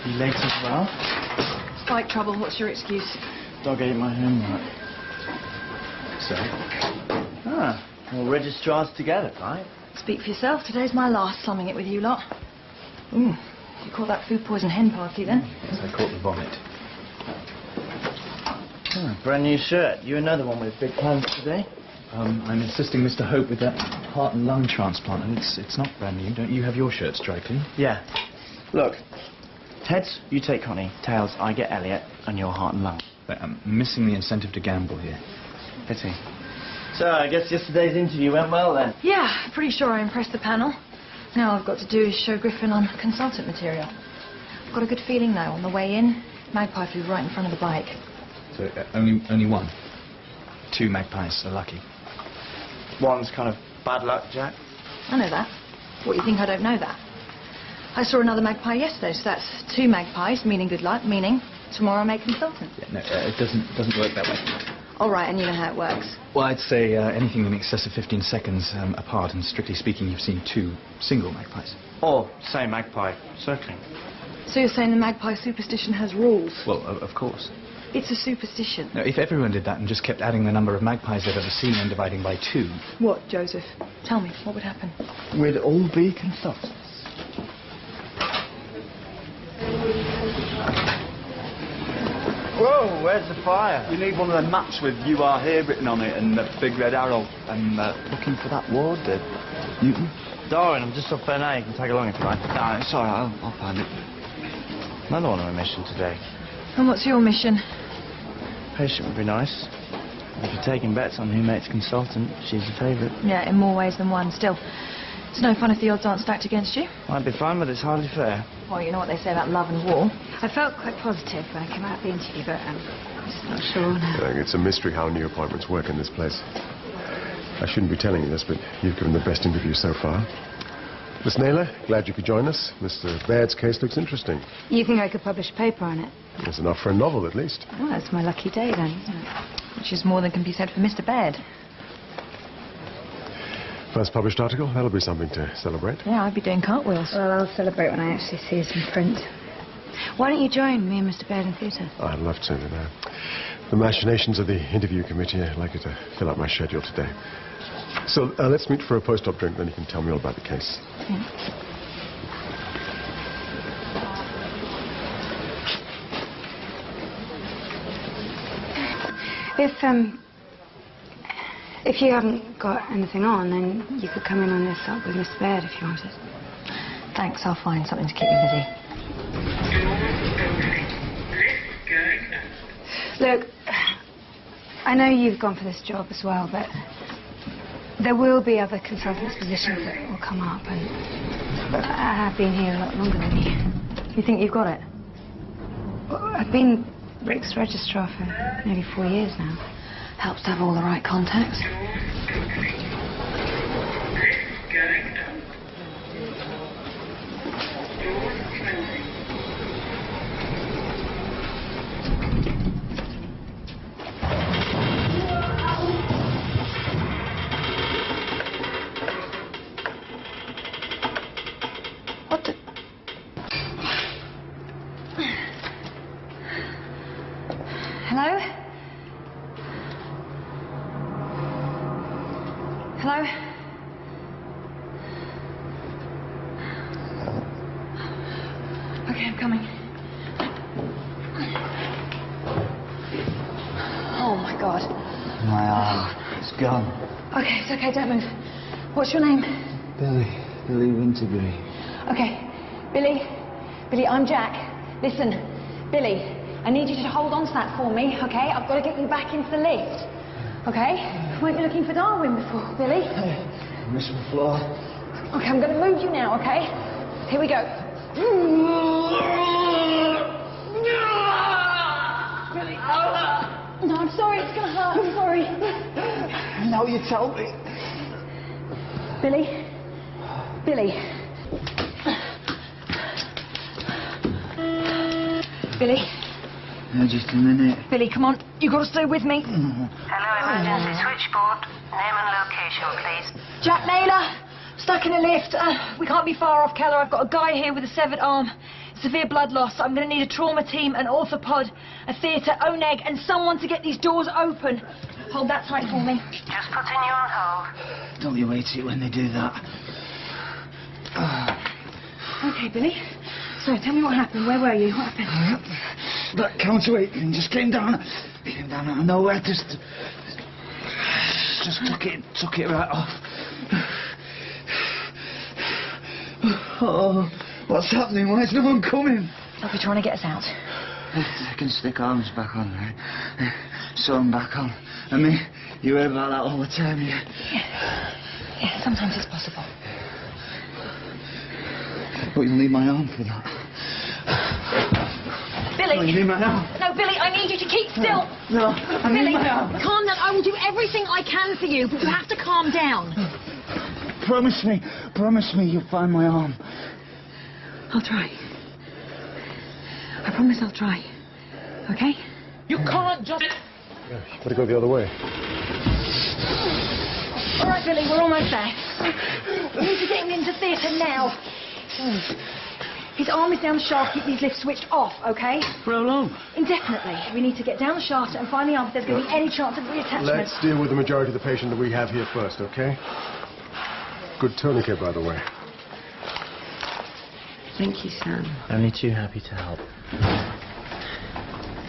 You late as well? Bike trouble, what's your excuse? Dog ate my homework. So? Well, registrars together, right? Speak for yourself, today's my last slumming it with you lot. You caught that food poison hen party then? Yes, I caught the vomit. Brand new shirt. You another one with big plans today? I'm assisting Mr. Hope with that heart and lung transplant, and it's not brand new. Don't you have your shirts dry clean? Yeah. Look, heads, you take Connie. Tails, I get Elliot, and your heart and lung. But I'm missing the incentive to gamble here. Pity. So, I guess yesterday's interview went well then? Yeah, pretty sure I impressed the panel. Now all I've got to do is show Griffin I'm consultant material. I've got a good feeling though, on the way in, Magpie flew right in front of the bike. So, only one? 2 magpies are lucky. One's kind of bad luck, Jack. I know that. What, you think I don't know that? I saw another magpie yesterday, so that's 2 magpies, meaning good luck, meaning tomorrow I make consultant. Yeah, no, it doesn't work that way. All right, and you know how it works. Well, I'd say anything in excess of 15 seconds apart, and strictly speaking, you've seen 2 single magpies. Or same magpie, circling. So you're saying the magpie superstition has rules? Well, of course. It's a superstition. Now, if everyone did that and just kept adding the number of magpies they've ever seen and dividing by 2... What, Joseph? Tell me, what would happen? We'd all be consultants. Whoa, where's the fire? You need one of them maps with "You Are Here" written on it and a big red arrow. I'm looking for that ward, Newton. Darwin, I'm just off there now. You can tag along if you like. No, it's all right. I'll find it. Another one on a mission today. And what's your mission? Patient would be nice. If you're taking bets on who makes consultant, she's the favourite. Yeah, in more ways than one. Still, it's no fun if the odds aren't stacked against you. Might be fun, but it's hardly fair. Well, you know what they say about love and war. I felt quite positive when I came out of the interview, but I'm just not sure now. It's a mystery how new appointments work in this place. I shouldn't be telling you this, but you've given the best interview so far. Miss Naylor, glad you could join us. Mr. Baird's case looks interesting. You think I could publish a paper on it? There's enough for a novel, at least. Well, that's my lucky day, then, isn't it? Which is more than can be said for Mr. Baird. First published article, that'll be something to celebrate. Yeah, I'd be doing cartwheels. Well, I'll celebrate when I actually see it in print. Why don't you join me and Mr. Baird in theatre? I'd love to, you know. The machinations of the interview committee, I'd like you to fill out my schedule today. So let's meet for a post-op drink, then you can tell me all about the case. Yeah. If you haven't got anything on, then you could come in on this up with Mr. Baird if you wanted. Thanks, I'll find something to keep me busy. Look, I know you've gone for this job as well, but there will be other consultants' positions that will come up, and I have been here a lot longer than you. You think you've got it? Well, I've been Rick's registrar for nearly 4 years now. Helps to have all the right contacts. What the... Hello? Hello? Okay, I'm coming. Oh, my God. My arm. It's gone. Okay, it's okay, don't move. What's your name? Billy Winterbury. Okay, Billy. Billy, I'm Jack. Listen, Billy, I need you to hold on to that for me, okay? I've got to get you back into the lift. Okay? Weren't you looking for Darwin before, Billy? I missed my floor. Okay, I'm going to move you now, okay? Here we go. Billy. No, I'm sorry, it's going to hurt. I'm sorry. Now you tell me. Billy? Billy? Billy? No, just a minute. Billy, come on. You've got to stay with me. Hello, emergency switchboard. Name and location, please. Jac Naylor. Stuck in a lift. We can't be far off, Keller. I've got a guy here with a severed arm. Severe blood loss. I'm going to need a trauma team, an orthopod, a theatre, ONEG, and someone to get these doors open. Hold that tight for me. Just putting you on hold. Don't you hate it when they do that? Okay, Billy. So, tell me what happened. Where were you? What happened? That counterweight thing just came down out of nowhere. Just took it right off. Oh, what's happening? Why is no one coming? They'll be trying to get us out. They can stick arms back on, right? Sew them back on. I mean, you hear about that all the time, yeah? Yeah, sometimes it's possible. But you'll need my arm for that. Billy! Oh, you need my arm? No, Billy, I need you to keep still. No, I need Billy, my arm. calm down. I will do everything I can for you, but you have to calm down. Promise me you'll find my arm. I'll try. I promise I'll try. Okay? You can't just... You've got to go the other way. All right, Billy, we're almost there. We need to get him into theatre now. His arm is down the shaft. Keep these lifts switched off, okay? For how long? Indefinitely. We need to get down the shaft and find the arm if there's going to be any chance of reattachment. Let's deal with the majority of the patient that we have here first, okay? Good tourniquet, by the way. Thank you, Sam. Only too happy to help.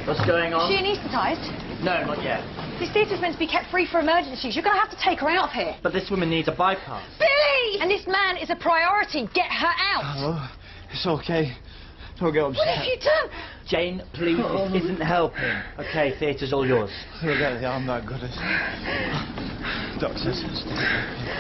What's going on? Is she anaesthetised? No, not yet. This theatre's meant to be kept free for emergencies. You're going to have to take her out of here. But this woman needs a bypass. Billy! And this man is a priority. Get her out. Oh, it's okay. Don't get upset. What have you done? Jane, please, this isn't helping. Okay, theatre's all yours. I'll get the arm that good. Doctors.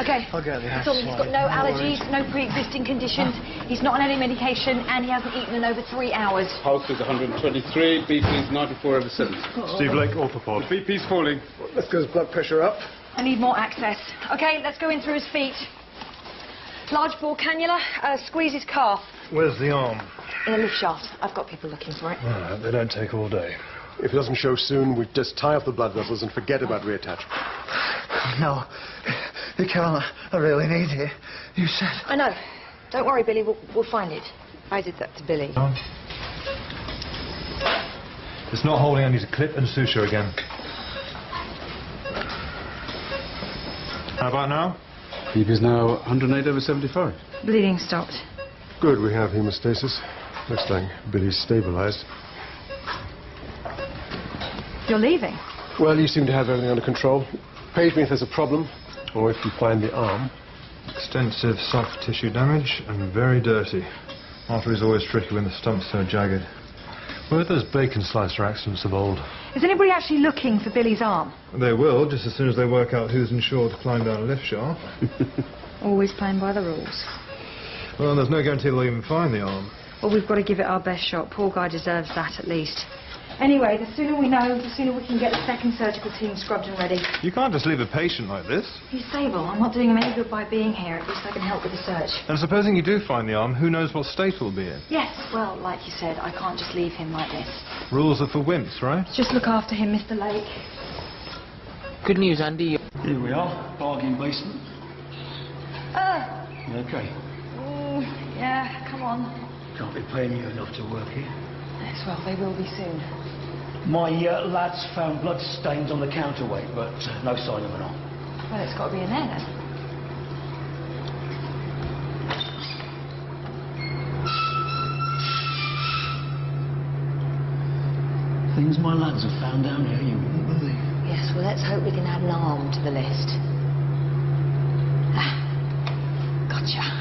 Okay. I'll get the arm. So he's got no allergies, no pre-existing conditions. He's not on any medication, and he hasn't eaten in over 3 hours. Pulse is 123, BP is 94/70. Steve Lake, orthopod. BP's falling. Let's get his blood pressure up. I need more access. Okay, let's go in through his feet. Large bore cannula, squeeze his calf. Where's the arm? In a lift shaft. I've got people looking for it. All right, they don't take all day. If it doesn't show soon, we just tie up the blood vessels and forget about reattachment. No, you can't. I really need it. You said... I know. Don't worry, Billy. We'll find it. I did that to Billy. It's not holding. I need to clip and suture again. How about now? BP's now 108/75. Bleeding stopped. Good, we have hemostasis. Looks like Billy's stabilized. You're leaving? Well, you seem to have everything under control. Page me if there's a problem, or if you find the arm. Extensive soft tissue damage and very dirty. Artery's always tricky when the stump's so jagged. Where are those bacon slicer accidents of old? Is anybody actually looking for Billy's arm? They will, just as soon as they work out who's insured to climb down a lift shaft. Always playing by the rules. Well, there's no guarantee they'll even find the arm. Well, we've got to give it our best shot. Poor guy deserves that, at least. Anyway, the sooner we know, the sooner we can get the second surgical team scrubbed and ready. You can't just leave a patient like this. He's stable. I'm not doing him any good by being here. At least I can help with the search. And supposing you do find the arm, who knows what state it'll be in? Yes, well, like you said, I can't just leave him like this. Rules are for wimps, right? Just look after him, Mr. Lake. Good news, Andy. Here we are, bargain basement. You okay? Yeah, come on. Can't be paying you enough to work here. Yes, well, they will be soon. My lads found blood stains on the counterweight, but no sign of an arm. Well, it's got to be in there then. Things my lads have found down here you wouldn't believe. Yes, well, let's hope we can add an arm to the list. Gotcha.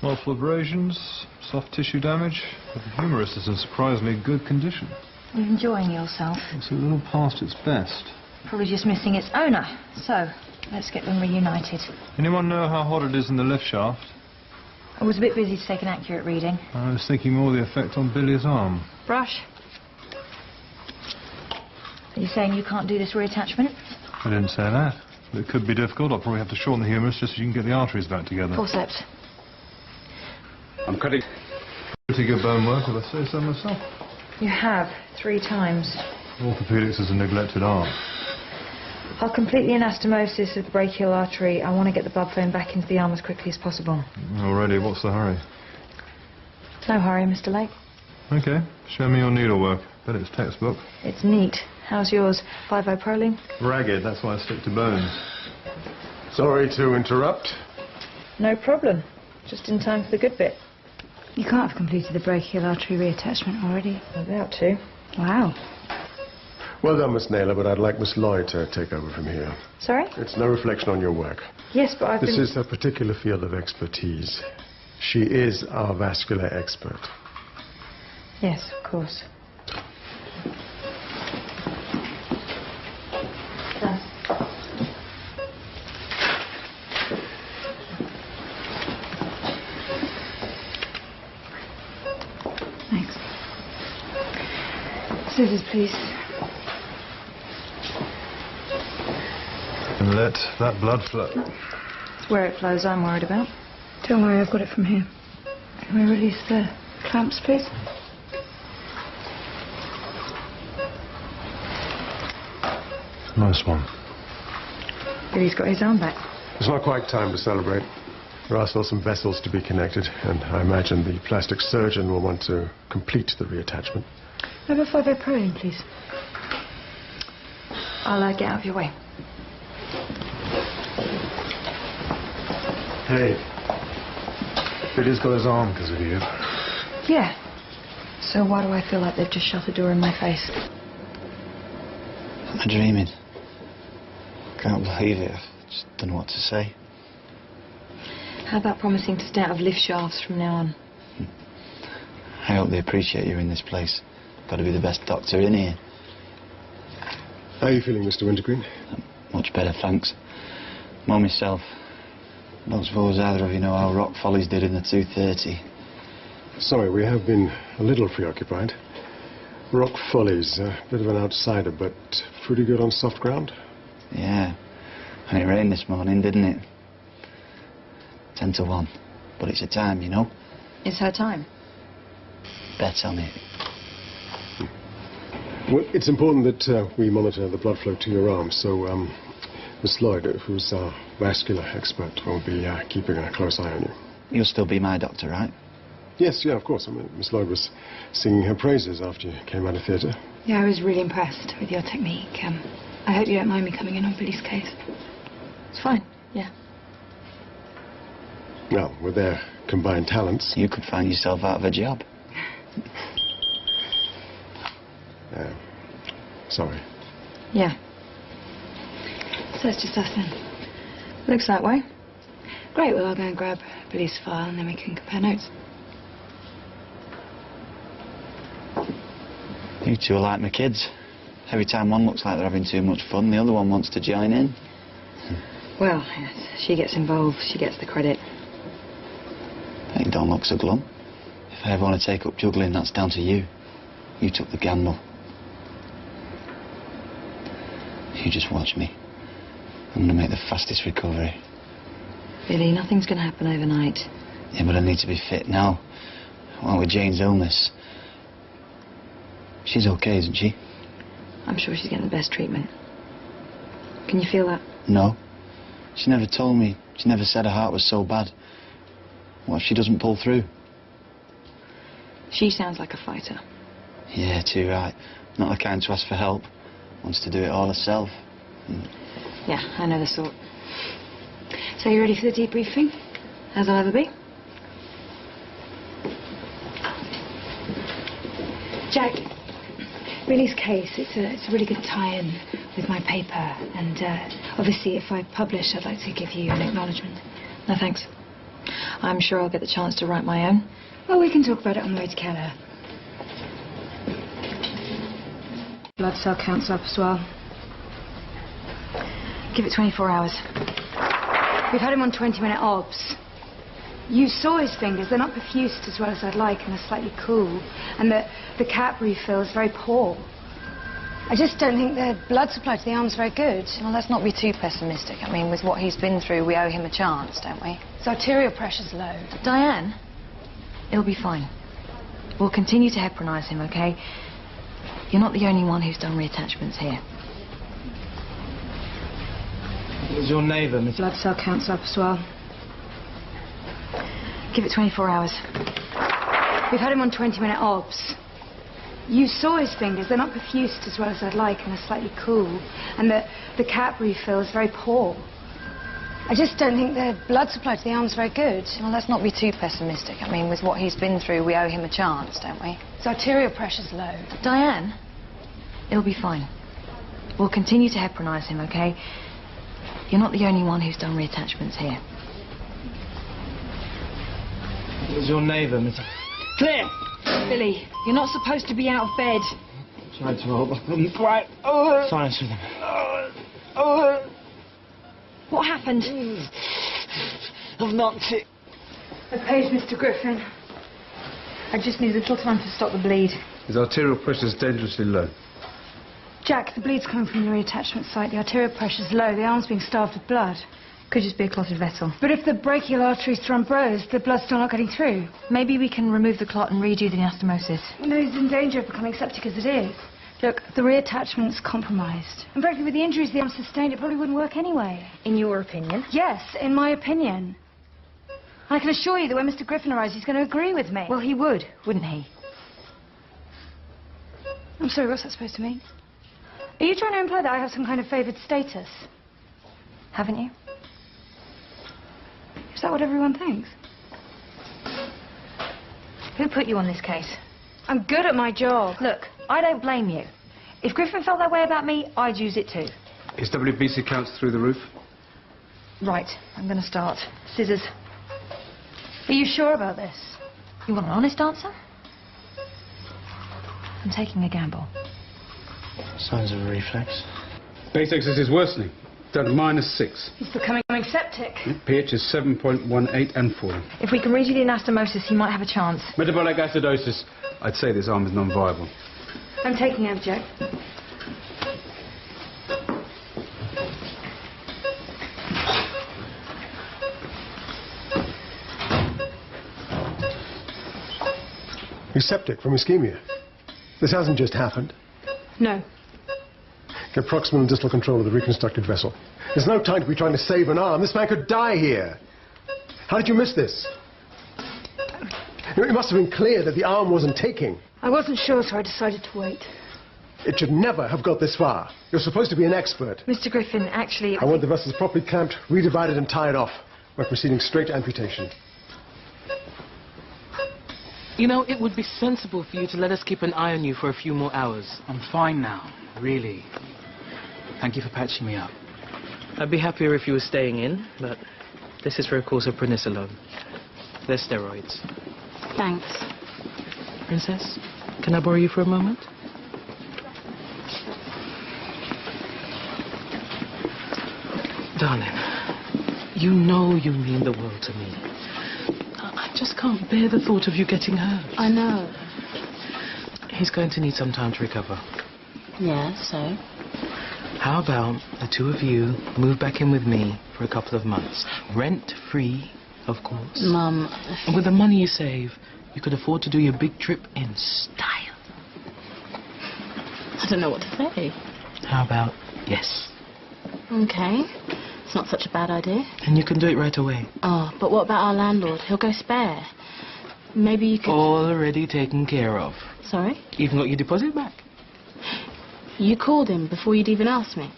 Multiple abrasions, soft tissue damage, but the humerus is in surprisingly good condition. You're enjoying yourself. It's a little past its best. Probably just missing its owner. So, let's get them reunited. Anyone know how hot it is in the lift shaft? I was a bit busy to take an accurate reading. I was thinking more of the effect on Billy's arm. Brush. Are you saying you can't do this reattachment? I didn't say that. But it could be difficult. I'll probably have to shorten the humerus just so you can get the arteries back together. Forceps. I'm cutting. Pretty good bone work, if I say so myself. You have 3 times. Orthopedics is a neglected art. I'll complete the anastomosis of the brachial artery. I want to get the blood flowing back into the arm as quickly as possible. Already, what's the hurry? No hurry, Mr. Lake. Okay, show me your needlework. Bet it's textbook. It's neat. How's yours? 5-0 proline? Ragged, that's why I stick to bones. Sorry to interrupt. No problem. Just in time for the good bit. You can't have completed the brachial artery reattachment already. About to. Wow. Well done, Miss Naylor, but I'd like Miss Lloyd to take over from here. Sorry? It's no reflection on your work. Yes, but This is her particular field of expertise. She is our vascular expert. Yes, of course. Thanks. Scissors, please. And let that blood flow. It's where it flows I'm worried about. Don't worry, I've got it from here. Can we release the clamps, please? Nice one. Billy's got his arm back. It's not quite time to celebrate. There are still some vessels to be connected, and I imagine the plastic surgeon will want to complete the reattachment. Have a 5-0 proline, please. I'll get out of your way. Hey. Billy's got his arm because of you. Yeah. So why do I feel like they've just shut a door in my face? Am I dreaming? Can't believe it. I just don't know what to say. How about promising to stay out of lift shafts from now on? I hope they appreciate you in this place. Got to be the best doctor in here. How are you feeling, Mr. Wintergreen? Much better, thanks. More myself. Don't suppose either of you know how Rock Follies did in the 230. Sorry, we have been a little preoccupied. Rock Follies, a bit of an outsider, but pretty good on soft ground. Yeah. And it rained this morning, didn't it? 10 to 1. But it's a time, you know. It's her time. Bet on it. Well, it's important that we monitor the blood flow to your arm, so Miss Lloyd, who's our vascular expert, will be keeping a close eye on you. You'll still be my doctor, right? Yes, yeah, of course. I mean, Miss Lloyd was singing her praises after you came out of theatre. Yeah, I was really impressed with your technique. I hope you don't mind me coming in on Billy's case. It's fine, yeah. Well, with their combined talents... You could find yourself out of a job. Sorry. Yeah. So it's just us then. Looks that way. Great, well, I'll go and grab Billy's file and then we can compare notes. You two are like my kids. Every time one looks like they're having too much fun, the other one wants to join in. Well, yes, she gets involved, she gets the credit. Hey, don't look so glum. If I ever want to take up juggling, that's down to you. You took the gamble. You just watch me. I'm going to make the fastest recovery. Billy, nothing's going to happen overnight. Yeah, but I need to be fit now. Well, with Jane's illness. She's okay, isn't she? I'm sure she's getting the best treatment. Can you feel that? No. She never told me. She never said her heart was so bad. What if she doesn't pull through? She sounds like a fighter. Yeah, too right. Not the kind to ask for help. Wants to do it all herself. Yeah, I know the sort. So you ready for the debriefing? As I'll ever be? Jack, Billy's case, it's a really good tie-in with my paper. And obviously, if I publish, I'd like to give you an acknowledgement. No, thanks. I'm sure I'll get the chance to write my own. Well, we can talk about it on the way to Keller. Blood cell counts up as well. Give it 24 hours. We've had him on 20-minute obs. You saw his fingers. They're not perfused as well as I'd like, and they're slightly cool. And the cap refill is very poor. I just don't think the blood supply to the arm's very good. Well, let's not be too pessimistic. I mean, with what he's been through, we owe him a chance, don't we? His arterial pressure's low. Diane, it'll be fine. We'll continue to heparinize him, okay? You're not the only one who's done reattachments here. Is your neighbour, Miss... Blood cell counts up as well. Give it 24 hours. We've had him on 20-minute obs. You saw his fingers. They're not perfused as well as I'd like, and they're slightly cool. And the cap refill is very poor. I just don't think the blood supply to the arm's very good. Well, let's not be too pessimistic. I mean, with what he's been through, we owe him a chance, don't we? His arterial pressure's low. Diane, it'll be fine. We'll continue to heparinize him, okay? You're not the only one who's done reattachments here. Is your neighbour, Miss... Clear! Billy, you're not supposed to be out of bed. Tried to hold back on quiet. Silence with him. What happened? I've knocked it. I've paged Mr. Griffin. I just need a little time to stop the bleed. His arterial pressure is dangerously low. Jack, the bleed's coming from the reattachment site. The arterial pressure's low. The arm's being starved with blood. Could just be a clotted vessel. But if the brachial artery's thrombosed, the blood's still not getting through. Maybe we can remove the clot and redo the anastomosis. No, he's in danger of becoming septic as it is. Look, the reattachment's compromised. And frankly, with the injuries the arm sustained, it probably wouldn't work anyway. In your opinion? Yes, in my opinion. And I can assure you that when Mr. Griffin arrives, he's going to agree with me. Well, he would, wouldn't he? I'm sorry, what's that supposed to mean? Are you trying to imply that I have some kind of favoured status? Haven't you? Is that what everyone thinks? Who put you on this case? I'm good at my job. Look, I don't blame you. If Griffin felt that way about me, I'd use it too. His WBC counts through the roof. Right, I'm going to start. Scissors. Are you sure about this? You want an honest answer? I'm taking a gamble. Signs of a reflex. Base excess is worsening. Down to -6. He's becoming septic. pH is 7.18 and falling. If we can redo the anastomosis, he might have a chance. Metabolic acidosis. I'd say this arm is non-viable. I'm taking over, Jack. He's septic from ischemia. This hasn't just happened. No. Get proximal and distal control of the reconstructed vessel. There's no time to be trying to save an arm. This man could die here. How did you miss this? It must have been clear that the arm wasn't taking. I wasn't sure, so I decided to wait. It should never have got this far. You're supposed to be an expert. Mr. Griffin, actually... I want the vessels properly clamped, redivided and tied off. We're proceeding straight to amputation. You know, it would be sensible for you to let us keep an eye on you for a few more hours. I'm fine now, really. Thank you for patching me up. I'd be happier if you were staying in, but this is for a course of prednisolone. They're steroids. Thanks. Princess, can I borrow you for a moment? Darling, you know you mean the world to me. I just can't bear the thought of you getting hurt. I know. He's going to need some time to recover. Yeah, so? How about the two of you move back in with me for a couple of months? Rent-free, of course. Mum... And with the money you save, you could afford to do your big trip in style. I don't know what to say. How about yes? Okay. It's not such a bad idea. And you can do it right away. Oh, but what about our landlord? He'll go spare. Maybe you could... Already taken care of. Sorry? Even got your deposit back. You called him before you'd even asked me.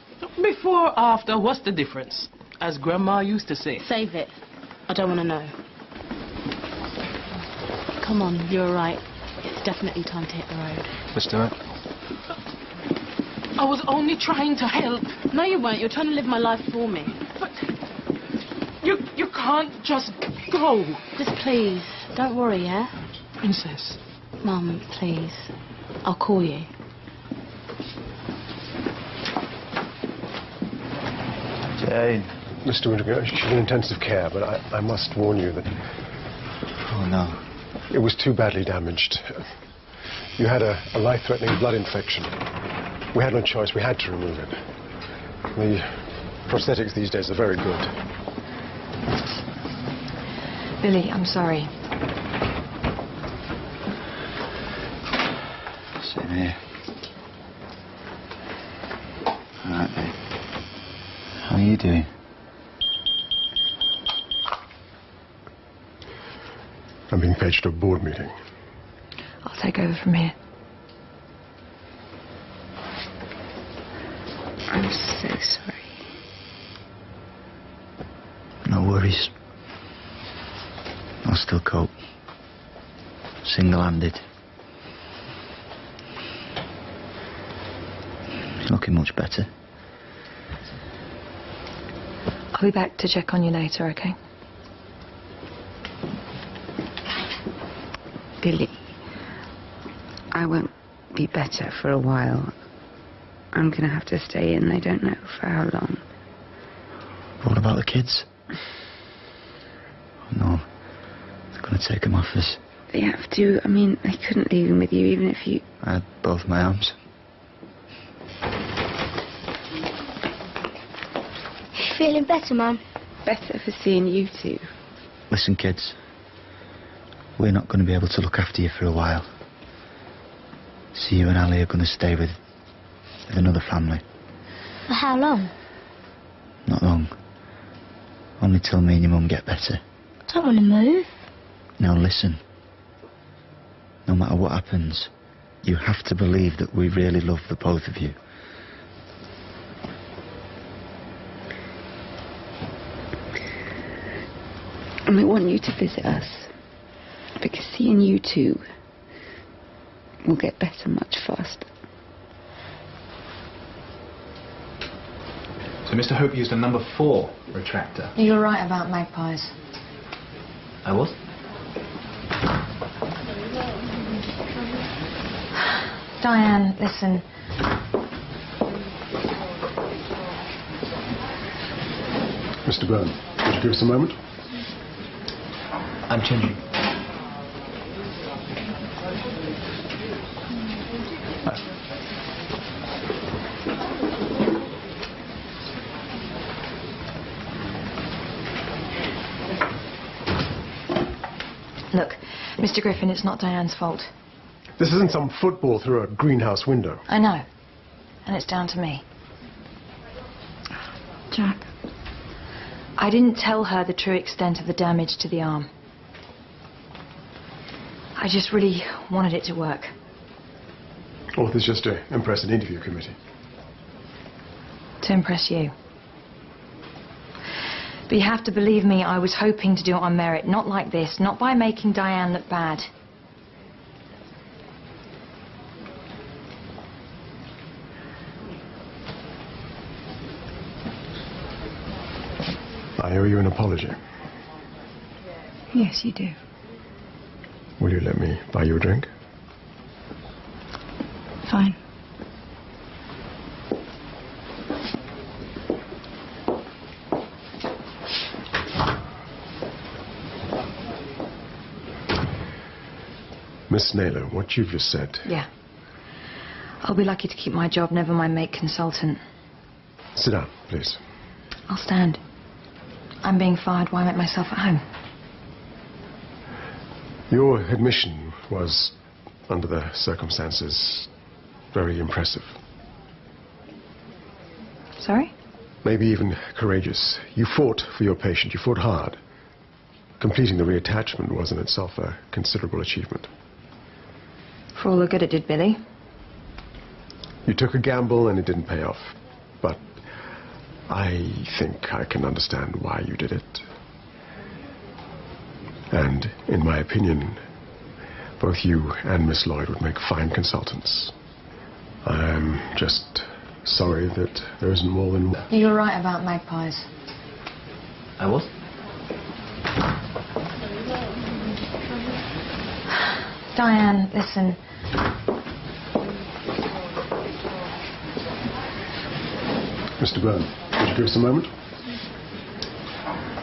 Before or after, what's the difference? As Grandma used to say. Save it. I don't want to know. Come on, you're right. It's definitely time to hit the road. Let's do it. I was only trying to help. No, you weren't. You're trying to live my life for me. But you can't just go. Just please, don't worry, yeah? Princess. Mum, please. I'll call you. Jane. Mr. Winterger, she's in intensive care, but I must warn you that Oh, no. it was too badly damaged. You had a life-threatening blood infection. We had no choice. We had to remove it. The prosthetics these days are very good. Billy, I'm sorry. Same here. All right, babe. How are you doing? I'm being paged to a board meeting. I'll take over from here. I'm so sorry. No worries. I'll still cope. Single-handed. It's looking much better. I'll be back to check on you later, okay? Billy, I won't be better for a while. I'm going to have to stay in. They don't know for how long. What about the kids? No. They're going to take them off us. They have to. I mean, they couldn't leave them with you even if you... I had both my arms. Feeling better, Mum? Better for seeing you two. Listen, kids. We're not going to be able to look after you for a while. So you and Ali are going to stay with another family. For how long? Not long. Only till me and your mum get better. I don't want to move. Now listen. No matter what happens, you have to believe that we really love the both of you. And I want you to visit us. Because seeing you two will get better much faster. So Mr. Hope used a number 4 retractor. You're right about magpies. I was? Diane, listen. Mr. Byrne, would you give us a moment? I'm changing. Look, Mr. Griffin, it's not Diane's fault. This isn't some football through a greenhouse window. I know. And it's down to me. Jack. I didn't tell her the true extent of the damage to the arm. I just really wanted it to work. Or this just to impress an interview committee? To impress you. But you have to believe me, I was hoping to do it on merit, not like this, not by making Diane look bad. I owe you an apology. Yes, you do. Will you let me buy you a drink? Fine. Miss Naylor, what you've just said... Yeah. I'll be lucky to keep my job, never mind make consultant. Sit down, please. I'll stand. I'm being fired, why make myself at home? Your admission was, under the circumstances, very impressive. Sorry? Maybe even courageous. You fought for your patient. You fought hard. Completing the reattachment was in itself a considerable achievement. For all the good it did, Billy. You took a gamble and it didn't pay off. But I think I can understand why you did it. And, in my opinion, both you and Miss Lloyd would make fine consultants. I'm just sorry that there isn't more than one. You're right about magpies. I was? Diane, listen. Mr. Byrne, would you give us a moment?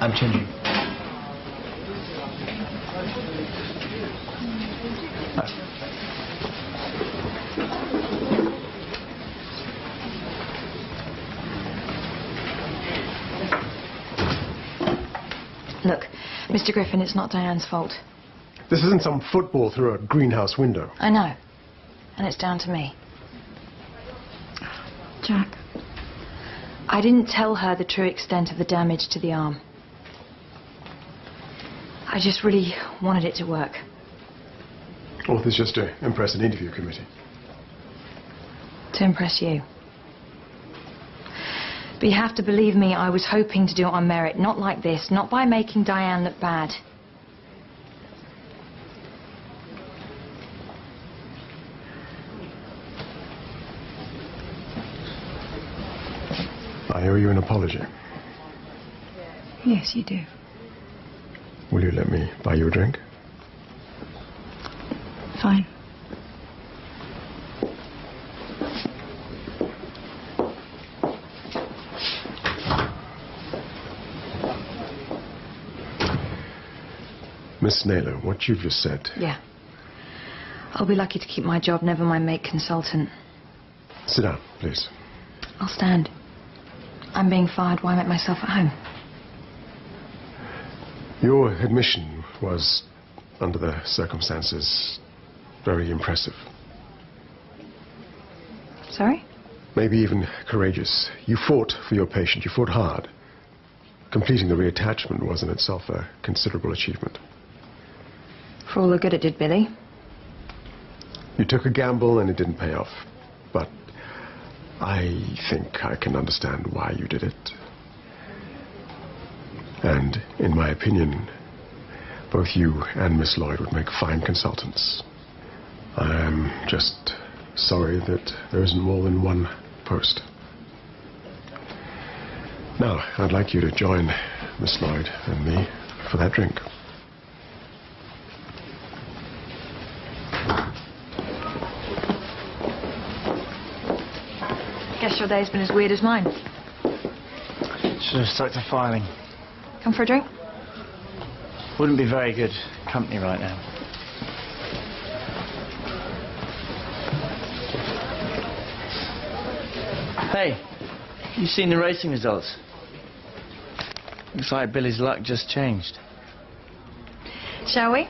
I'm changing. Look, Mr. Griffin, it's not Diane's fault. This isn't some football through a greenhouse window. I know. And it's down to me. Jack. I didn't tell her the true extent of the damage to the arm. I just really wanted it to work. Or this just to impress an interview committee? To impress you. But you have to believe me, I was hoping to do it on merit, not like this, not by making Diane look bad. I owe you an apology. Yes, you do. Will you let me buy you a drink? Fine. Miss Naylor, what you've just said... Yeah. I'll be lucky to keep my job, never mind make consultant. Sit down, please. I'll stand. I'm being fired, why make myself at home? Your admission was, under the circumstances, very impressive. Sorry? Maybe even courageous. You fought for your patient. You fought hard. Completing the reattachment was in itself a considerable achievement. For all the good it did, Billy. You took a gamble and it didn't pay off. But I think I can understand why you did it. And, in my opinion, both you and Miss Lloyd would make fine consultants. I'm just sorry that there isn't more than one post. Now, I'd like you to join Miss Lloyd and me for that drink. Guess your day's been as weird as mine. Should have stuck to filing. Come for a drink? Wouldn't be very good company right now. Hey, you seen the racing results? Looks like Billy's luck just changed. Shall we?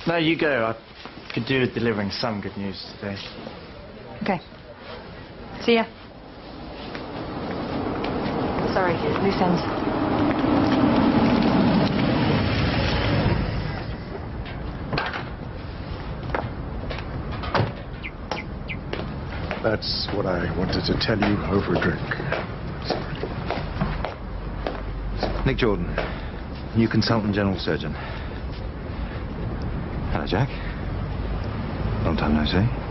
No, you go. I could do with delivering some good news today. Okay. See ya. Sorry, loose ends. That's what I wanted to tell you over a drink. Nick Jordan, new consultant general surgeon. Hello, Jack. Long time no see.